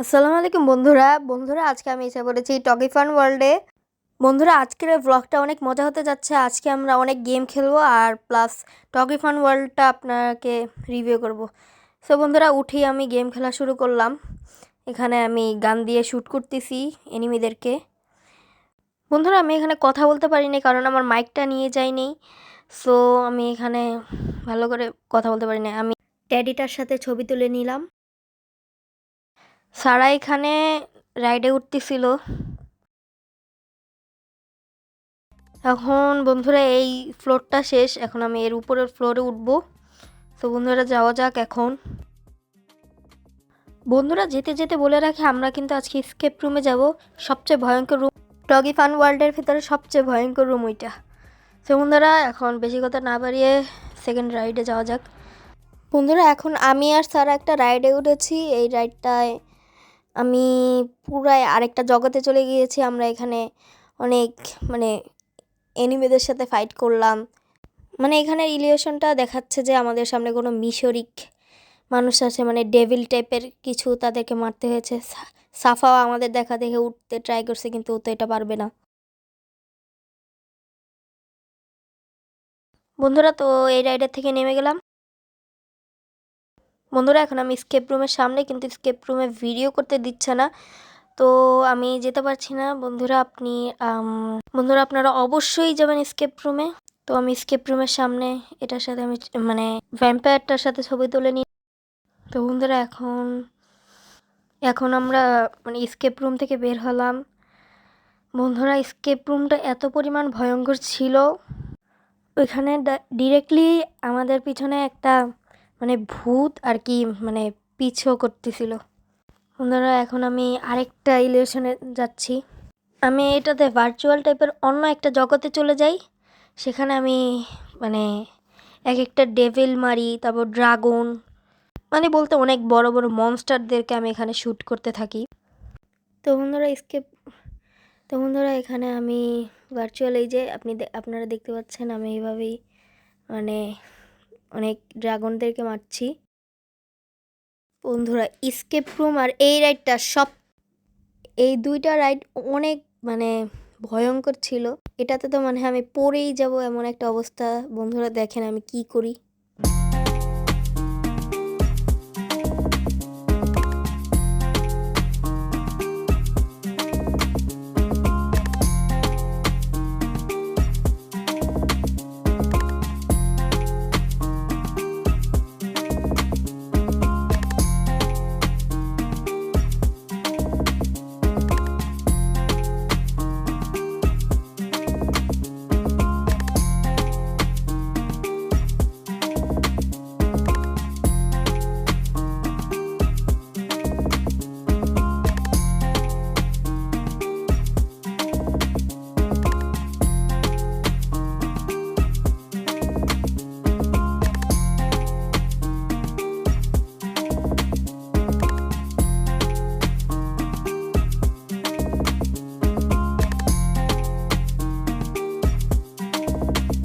আসসালামু আলাইকুম বন্ধুরা। আজকে আমি এসে পড়েছি টগি ফান ওয়ার্ল্ডে। বন্ধুরা, আজকের এই ব্লগটা অনেক মজা হতে যাচ্ছে। আজকে আমরা অনেক গেম খেলবো আর প্লাস টগি ফান ওয়ার্ল্ডটা আপনাকে রিভিউ করব। সো বন্ধুরা, উঠি আমি গেম খেলা শুরু করলাম। এখানে আমি গান দিয়ে শ্যুট করতেছি এনিমিদেরকে। বন্ধুরা, আমি এখানে কথা বলতে পারিনি কারণ আমার মাইকটা নিয়ে যাইনি। সো আমি এখানে ভালো করে কথা বলতে পারিনি। আমি ট্যাডিটার সাথে ছবি তুলে নিলাম। সারা এখানে রাইডে উঠতেছিল। এখন বন্ধুরা এই ফ্লোরটা শেষ, এখন আমি এর উপরের ফ্লোরে উঠবো। তো বন্ধুরা যাওয়া যাক এখন। বন্ধুরা, যেতে যেতে বলে রাখি আমরা কিন্তু আজকে স্কেপ রুমে যাব। সবচেয়ে ভয়ঙ্কর রুম টগি ফান ওয়ার্ল্ডের ভিতরে, সবচেয়ে ভয়ঙ্কর রুম ওইটা। তো বন্ধুরা, এখন বেশি কথা না বাড়িয়ে সেকেন্ড রাইডে যাওয়া যাক। বন্ধুরা, এখন আমি আর সারা একটা রাইডে উঠেছি। এই রাইডটায় আমি পুরাই আরেকটা জগতে চলে গিয়েছি। আমরা এখানে অনেক এনিমিদের সাথে ফাইট করলাম। এখানে ইলিউশনটা দেখাচ্ছে যে আমাদের সামনে কোনো মিশরিক মানুষ আছে, ডেভিল টাইপের কিছু, তাদেরকে মারতে হয়েছে। সাফাও আমাদের দেখা দেখে উঠতে ট্রাই করছে, কিন্তু ও তো এটা পারবে না। বন্ধুরা, তো এই রাইডার থেকে নেমে গেলাম। বন্ধুরা, এখন আমি স্কেপ রুমের সামনে, কিন্তু স্কেপ রুমে ভিডিও করতে দিচ্ছে না, তো আমি যেতে পারছি না। বন্ধুরা আপনারা অবশ্যই যাবেন স্কেপ রুমে। তো আমি স্কেপ রুমের সামনে এটার সাথে আমি ভ্যাম্পায়ারটার সাথে ছবি তুলে নিই। তো বন্ধুরা, এখন এখন আমরা স্কেপ রুম থেকে বের হলাম। বন্ধুরা, স্কেপ রুমটা এত পরিমাণ ভয়ঙ্কর ছিল, ওইখানে ডিরেক্টলি আমাদের পিছনে একটা ভূত আর কি পিছু করতেছিল। বন্ধুরা, এখন আমি আরেকটা ইলিউশনে যাচ্ছি। আমি এটাতে ভার্চুয়াল টাইপের অন্য একটা জগতে চলে যাই। সেখানে আমি এক একটা ডেভিল মারি, তারপর ড্রাগন, বলতে অনেক বড় বড় মনস্টারদেরকে আমি এখানে শ্যুট করতে থাকি। তো বন্ধুরা এখানে আমি ভার্চুয়াল, এই যে আপনারা দেখতে পাচ্ছেন, আমি এইভাবেই অনেক ড্রাগনদেরকে মারছি। বন্ধুরা, স্কেপ রুম আর এই রাইডটা এই দুইটা রাইড অনেক ভয়ঙ্কর ছিল। এটাতে তো আমি পড়েই যাব এমন একটা অবস্থা। বন্ধুরা দেখেন আমি কি করি।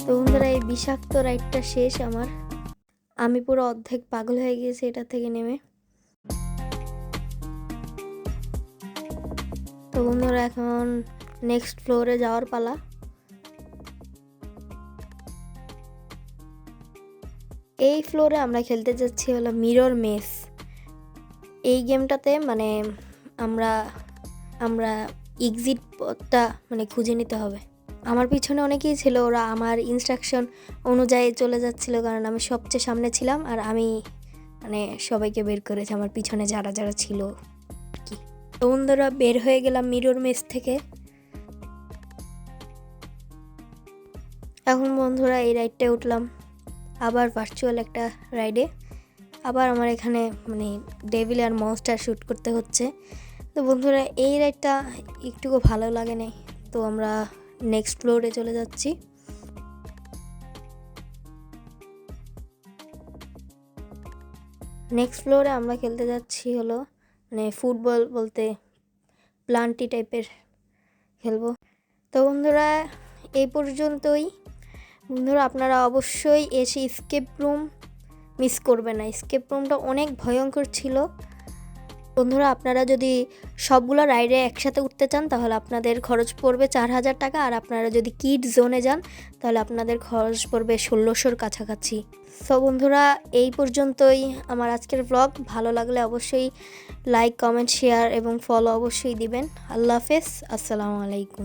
তো বন্ধুরা, এই বিষাক্ত রাইডটা শেষ আমার। আমি পুরো অর্ধেক পাগল হয়ে গিয়েছি এটা থেকে নেমে। তো বন্ধুরা, এখন নেক্সট ফ্লোরে যাওয়ার পালা। এই ফ্লোরে আমরা খেলতে যাচ্ছি হলো মিরর মেস। এই গেমটাতে আমরা আমরা এক্সিট পথটা খুঁজে নিতে হবে। আমার পিছনে অনেকেই ছিল, ওরা আমার ইনস্ট্রাকশন অনুযায়ী চলে যাচ্ছিল, কারণ আমি সবচেয়ে সামনে ছিলাম আর আমি সবাইকে বের করেছি আমার পিছনে যারা যারা ছিল আর কি। তো বন্ধুরা, বের হয়ে গেলাম মিরর মেস থেকে। এখন বন্ধুরা এই রাইডটায় উঠলাম, আবার ভার্চুয়াল একটা রাইডে। আবার আমার এখানে ডেভিল আর মনস্টার শ্যুট করতে হচ্ছে। তো বন্ধুরা, এই রাইডটা একটুকু ভালো লাগে নাই, তো আমরা নেক্সট ফ্লোরে চলে যাচ্ছি। নেক্সট ফ্লোরে আমরা খেলতে যাচ্ছি হলো ফুটবল, বলতে প্লান্টি টাইপের খেলবো। তো বন্ধুরা, এই পর্যন্তই। বন্ধুরা, আপনারা অবশ্যই এসে স্কেপ রুম মিস করবে না। স্কেপ রুমটা অনেক ভয়ঙ্কর ছিল। বন্ধুরা আপনারা যদি সবগুলো রাইডে একসাথে উঠতে চান তাহলে আপনাদের খরচ পড়বে 4000 টাকা, আর আপনারা যদি কিড জোনে যান তাহলে আপনাদের খরচ পড়বে 1600-র কাছাকাছি। সো বন্ধুরা এই পর্যন্তই আমার আজকের ব্লগ। ভালো লাগলে অবশ্যই লাইক, কমেন্ট, শেয়ার এবং ফলো অবশ্যই দিবেন। আল্লাহ হাফেজ, আসসালামু আলাইকুম।